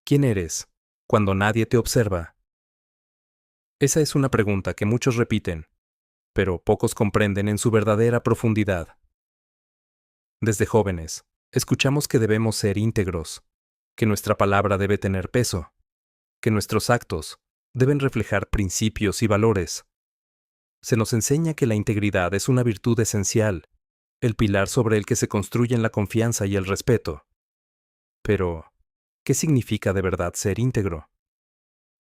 ¿Quién eres cuando nadie te observa? Esa es una pregunta que muchos repiten, pero pocos comprenden en su verdadera profundidad. Desde jóvenes, escuchamos que debemos ser íntegros, que nuestra palabra debe tener peso, que nuestros actos deben reflejar principios y valores. Se nos enseña que la integridad es una virtud esencial, el pilar sobre el que se construyen la confianza y el respeto. Pero, ¿qué significa de verdad ser íntegro?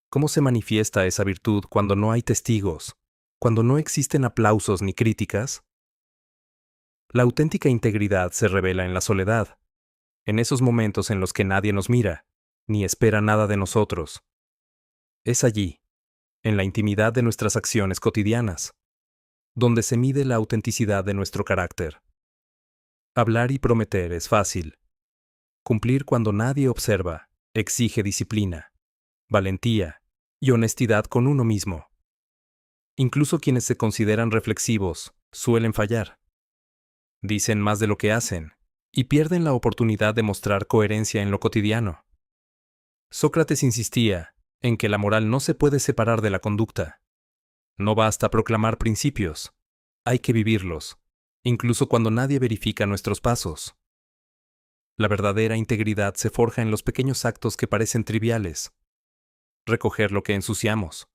¿Cómo se manifiesta esa virtud cuando no hay testigos, cuando no existen aplausos ni críticas? La auténtica integridad se revela en la soledad, en esos momentos en los que nadie nos mira, ni espera nada de nosotros. Es allí, en la intimidad de nuestras acciones cotidianas, donde se mide la autenticidad de nuestro carácter. Hablar y prometer es fácil. Cumplir cuando nadie observa exige disciplina, valentía y honestidad con uno mismo. Incluso quienes se consideran reflexivos suelen fallar. Dicen más de lo que hacen y pierden la oportunidad de mostrar coherencia en lo cotidiano. Sócrates insistía en que la moral no se puede separar de la conducta. No basta proclamar principios, hay que vivirlos, incluso cuando nadie verifica nuestros pasos. La verdadera integridad se forja en los pequeños actos que parecen triviales. Recoger lo que ensuciamos,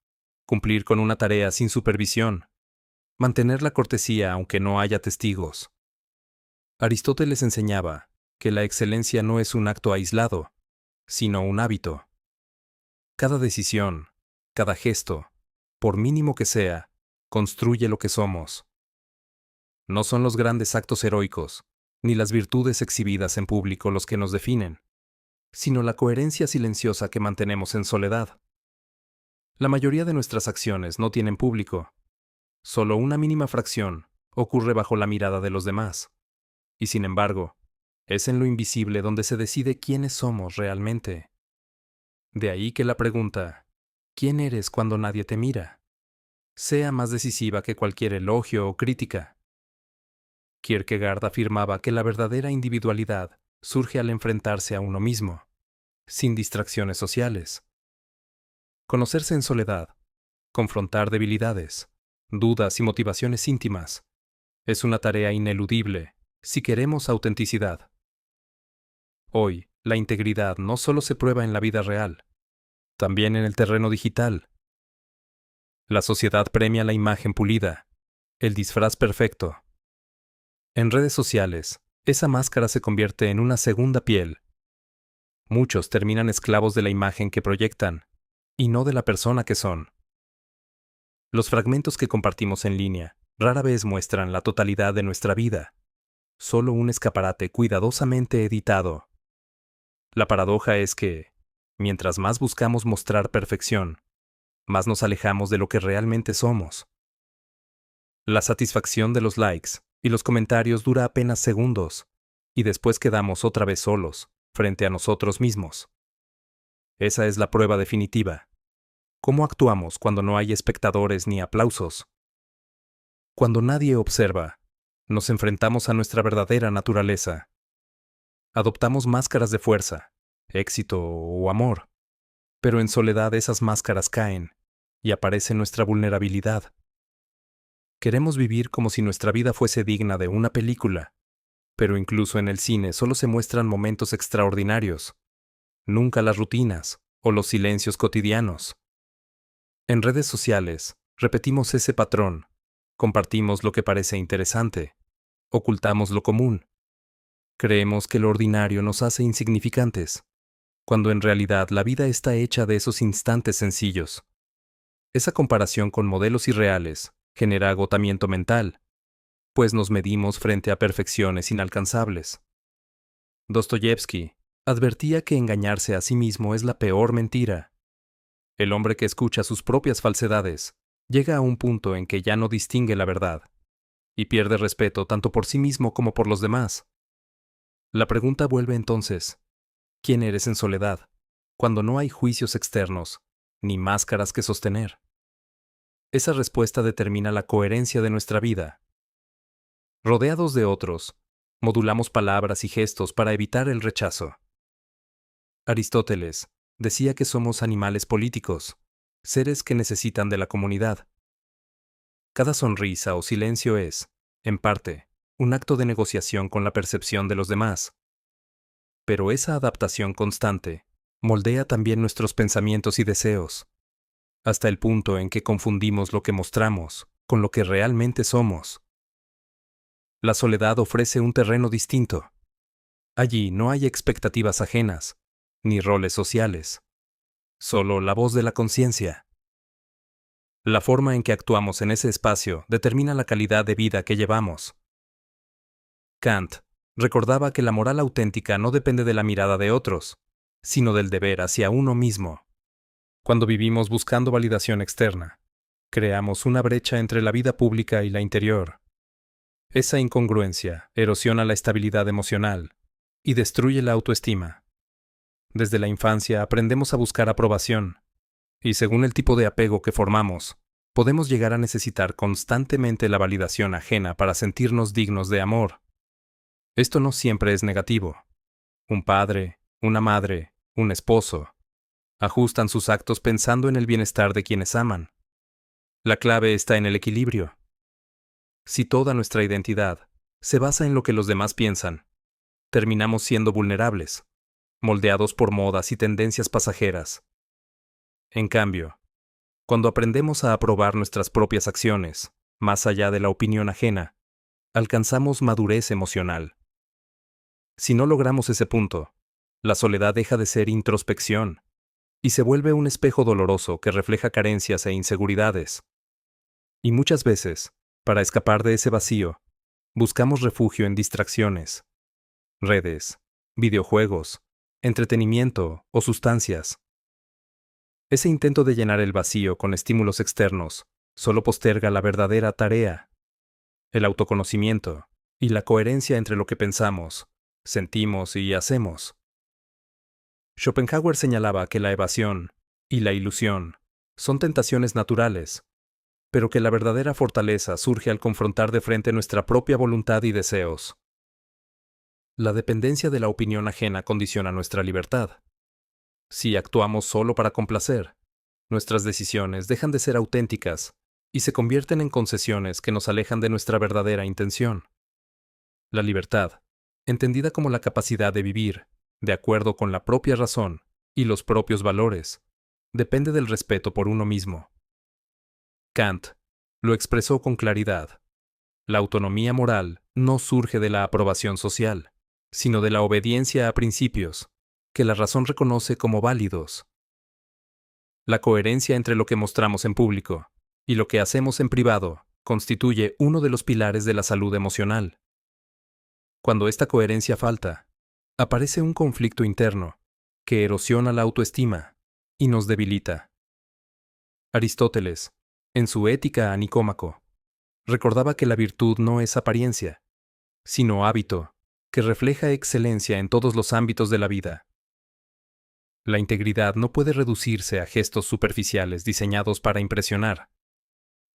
cumplir con una tarea sin supervisión, mantener la cortesía aunque no haya testigos. Aristóteles enseñaba que la excelencia no es un acto aislado, sino un hábito. Cada decisión, cada gesto, por mínimo que sea, construye lo que somos. No son los grandes actos heroicos, ni las virtudes exhibidas en público los que nos definen, sino la coherencia silenciosa que mantenemos en soledad. La mayoría de nuestras acciones no tienen público. Solo una mínima fracción ocurre bajo la mirada de los demás. Y sin embargo, es en lo invisible donde se decide quiénes somos realmente. De ahí que la pregunta, ¿quién eres cuando nadie te mira?, sea más decisiva que cualquier elogio o crítica. Kierkegaard afirmaba que la verdadera individualidad surge al enfrentarse a uno mismo, sin distracciones sociales. Conocerse en soledad, confrontar debilidades, dudas y motivaciones íntimas, es una tarea ineludible si queremos autenticidad. Hoy, la integridad no solo se prueba en la vida real, también en el terreno digital. La sociedad premia la imagen pulida, el disfraz perfecto. En redes sociales, esa máscara se convierte en una segunda piel. Muchos terminan esclavos de la imagen que proyectan, y no de la persona que son. Los fragmentos que compartimos en línea rara vez muestran la totalidad de nuestra vida, solo un escaparate cuidadosamente editado. La paradoja es que, mientras más buscamos mostrar perfección, más nos alejamos de lo que realmente somos. La satisfacción de los likes y los comentarios dura apenas segundos, y después quedamos otra vez solos, frente a nosotros mismos. Esa es la prueba definitiva. ¿Cómo actuamos cuando no hay espectadores ni aplausos? Cuando nadie observa, nos enfrentamos a nuestra verdadera naturaleza. Adoptamos máscaras de fuerza, éxito o amor, pero en soledad esas máscaras caen y aparece nuestra vulnerabilidad. Queremos vivir como si nuestra vida fuese digna de una película, pero incluso en el cine solo se muestran momentos extraordinarios, nunca las rutinas o los silencios cotidianos. En redes sociales, repetimos ese patrón, compartimos lo que parece interesante, ocultamos lo común. Creemos que lo ordinario nos hace insignificantes, cuando en realidad la vida está hecha de esos instantes sencillos. Esa comparación con modelos irreales genera agotamiento mental, pues nos medimos frente a perfecciones inalcanzables. Dostoyevsky advertía que engañarse a sí mismo es la peor mentira. El hombre que escucha sus propias falsedades llega a un punto en que ya no distingue la verdad, y pierde respeto tanto por sí mismo como por los demás. La pregunta vuelve entonces, ¿quién eres en soledad, cuando no hay juicios externos, ni máscaras que sostener? Esa respuesta determina la coherencia de nuestra vida. Rodeados de otros, modulamos palabras y gestos para evitar el rechazo. Aristóteles decía que somos animales políticos, seres que necesitan de la comunidad. Cada sonrisa o silencio es, en parte, un acto de negociación con la percepción de los demás. Pero esa adaptación constante moldea también nuestros pensamientos y deseos, hasta el punto en que confundimos lo que mostramos con lo que realmente somos. La soledad ofrece un terreno distinto. Allí no hay expectativas ajenas, ni roles sociales, solo la voz de la conciencia. La forma en que actuamos en ese espacio determina la calidad de vida que llevamos. Kant recordaba que la moral auténtica no depende de la mirada de otros, sino del deber hacia uno mismo. Cuando vivimos buscando validación externa, creamos una brecha entre la vida pública y la interior. Esa incongruencia erosiona la estabilidad emocional y destruye la autoestima. Desde la infancia aprendemos a buscar aprobación, y según el tipo de apego que formamos, podemos llegar a necesitar constantemente la validación ajena para sentirnos dignos de amor. Esto no siempre es negativo. Un padre, una madre, un esposo, ajustan sus actos pensando en el bienestar de quienes aman. La clave está en el equilibrio. Si toda nuestra identidad se basa en lo que los demás piensan, terminamos siendo vulnerables, moldeados por modas y tendencias pasajeras. En cambio, cuando aprendemos a aprobar nuestras propias acciones, más allá de la opinión ajena, alcanzamos madurez emocional. Si no logramos ese punto, la soledad deja de ser introspección y se vuelve un espejo doloroso que refleja carencias e inseguridades. Y muchas veces, para escapar de ese vacío, buscamos refugio en distracciones, redes, videojuegos, entretenimiento o sustancias. Ese intento de llenar el vacío con estímulos externos solo posterga la verdadera tarea, el autoconocimiento y la coherencia entre lo que pensamos, sentimos y hacemos. Schopenhauer señalaba que la evasión y la ilusión son tentaciones naturales, pero que la verdadera fortaleza surge al confrontar de frente nuestra propia voluntad y deseos. La dependencia de la opinión ajena condiciona nuestra libertad. Si actuamos solo para complacer, nuestras decisiones dejan de ser auténticas y se convierten en concesiones que nos alejan de nuestra verdadera intención. La libertad, entendida como la capacidad de vivir, de acuerdo con la propia razón y los propios valores, depende del respeto por uno mismo. Kant lo expresó con claridad. La autonomía moral no surge de la aprobación social, sino de la obediencia a principios que la razón reconoce como válidos. La coherencia entre lo que mostramos en público y lo que hacemos en privado constituye uno de los pilares de la salud emocional. Cuando esta coherencia falta, aparece un conflicto interno que erosiona la autoestima y nos debilita. Aristóteles, en su Ética a Nicómaco, recordaba que la virtud no es apariencia, sino hábito que refleja excelencia en todos los ámbitos de la vida. La integridad no puede reducirse a gestos superficiales diseñados para impresionar.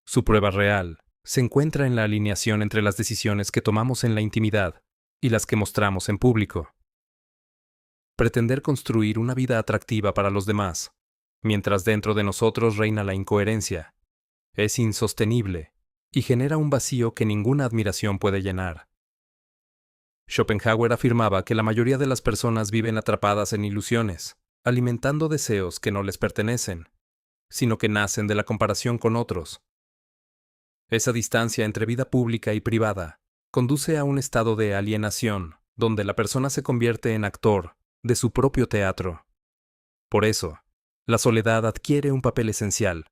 Su prueba real se encuentra en la alineación entre las decisiones que tomamos en la intimidad y las que mostramos en público. Pretender construir una vida atractiva para los demás, mientras dentro de nosotros reina la incoherencia, es insostenible y genera un vacío que ninguna admiración puede llenar. Schopenhauer afirmaba que la mayoría de las personas viven atrapadas en ilusiones, alimentando deseos que no les pertenecen, sino que nacen de la comparación con otros. Esa distancia entre vida pública y privada conduce a un estado de alienación, donde la persona se convierte en actor de su propio teatro. Por eso, la soledad adquiere un papel esencial.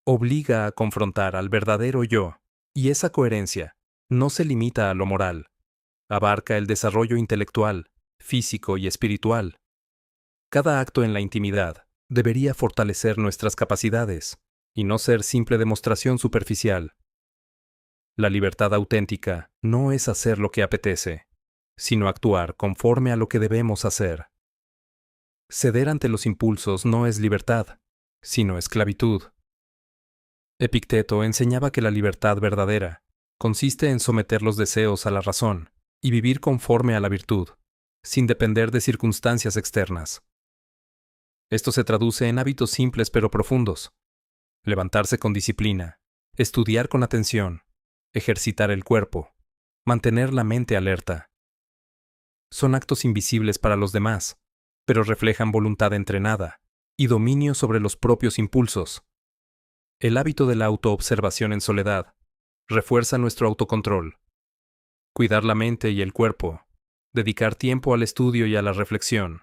Obliga a confrontar al verdadero yo, y esa coherencia no se limita a lo moral. Abarca el desarrollo intelectual, físico y espiritual. Cada acto en la intimidad debería fortalecer nuestras capacidades y no ser simple demostración superficial. La libertad auténtica no es hacer lo que apetece, sino actuar conforme a lo que debemos hacer. Ceder ante los impulsos no es libertad, sino esclavitud. Epicteto enseñaba que la libertad verdadera consiste en someter los deseos a la razón y vivir conforme a la virtud, sin depender de circunstancias externas. Esto se traduce en hábitos simples pero profundos. Levantarse con disciplina, estudiar con atención, ejercitar el cuerpo, mantener la mente alerta. Son actos invisibles para los demás, pero reflejan voluntad entrenada y dominio sobre los propios impulsos. El hábito de la autoobservación en soledad refuerza nuestro autocontrol. Cuidar la mente y el cuerpo, dedicar tiempo al estudio y a la reflexión,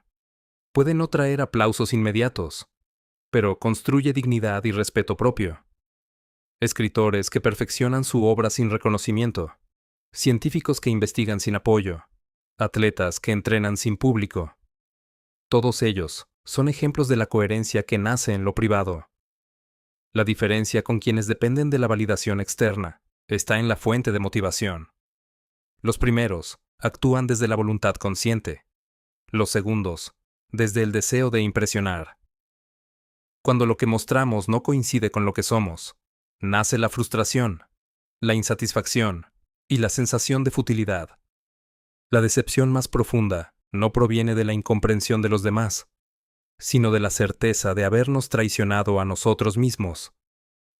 puede no traer aplausos inmediatos, pero construye dignidad y respeto propio. Escritores que perfeccionan su obra sin reconocimiento, científicos que investigan sin apoyo, atletas que entrenan sin público. Todos ellos son ejemplos de la coherencia que nace en lo privado. La diferencia con quienes dependen de la validación externa está en la fuente de motivación. Los primeros actúan desde la voluntad consciente, los segundos desde el deseo de impresionar. Cuando lo que mostramos no coincide con lo que somos, nace la frustración, la insatisfacción y la sensación de futilidad. La decepción más profunda no proviene de la incomprensión de los demás, sino de la certeza de habernos traicionado a nosotros mismos.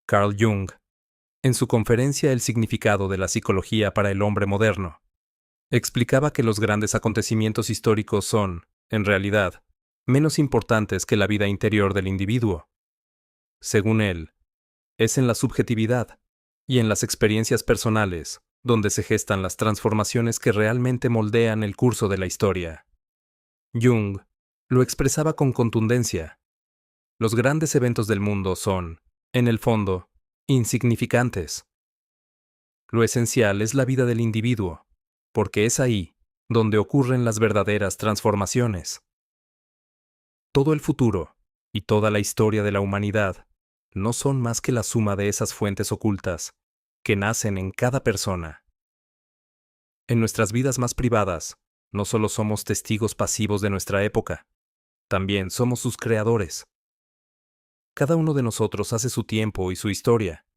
Carl Jung, en su conferencia El significado de la psicología para el hombre moderno, explicaba que los grandes acontecimientos históricos son, en realidad, menos importantes que la vida interior del individuo. Según él, es en la subjetividad y en las experiencias personales donde se gestan las transformaciones que realmente moldean el curso de la historia. Jung lo expresaba con contundencia. Los grandes eventos del mundo son, en el fondo, insignificantes. Lo esencial es la vida del individuo, porque es ahí donde ocurren las verdaderas transformaciones. Todo el futuro y toda la historia de la humanidad no son más que la suma de esas fuentes ocultas que nacen en cada persona. En nuestras vidas más privadas, no solo somos testigos pasivos de nuestra época, también somos sus creadores. Cada uno de nosotros hace su tiempo y su historia,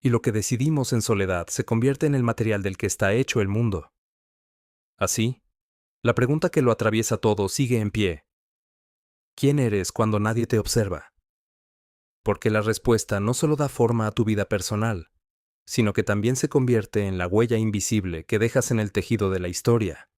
y lo que decidimos en soledad se convierte en el material del que está hecho el mundo. Así, la pregunta que lo atraviesa todo sigue en pie. ¿Quién eres cuando nadie te observa? Porque la respuesta no solo da forma a tu vida personal, sino que también se convierte en la huella invisible que dejas en el tejido de la historia.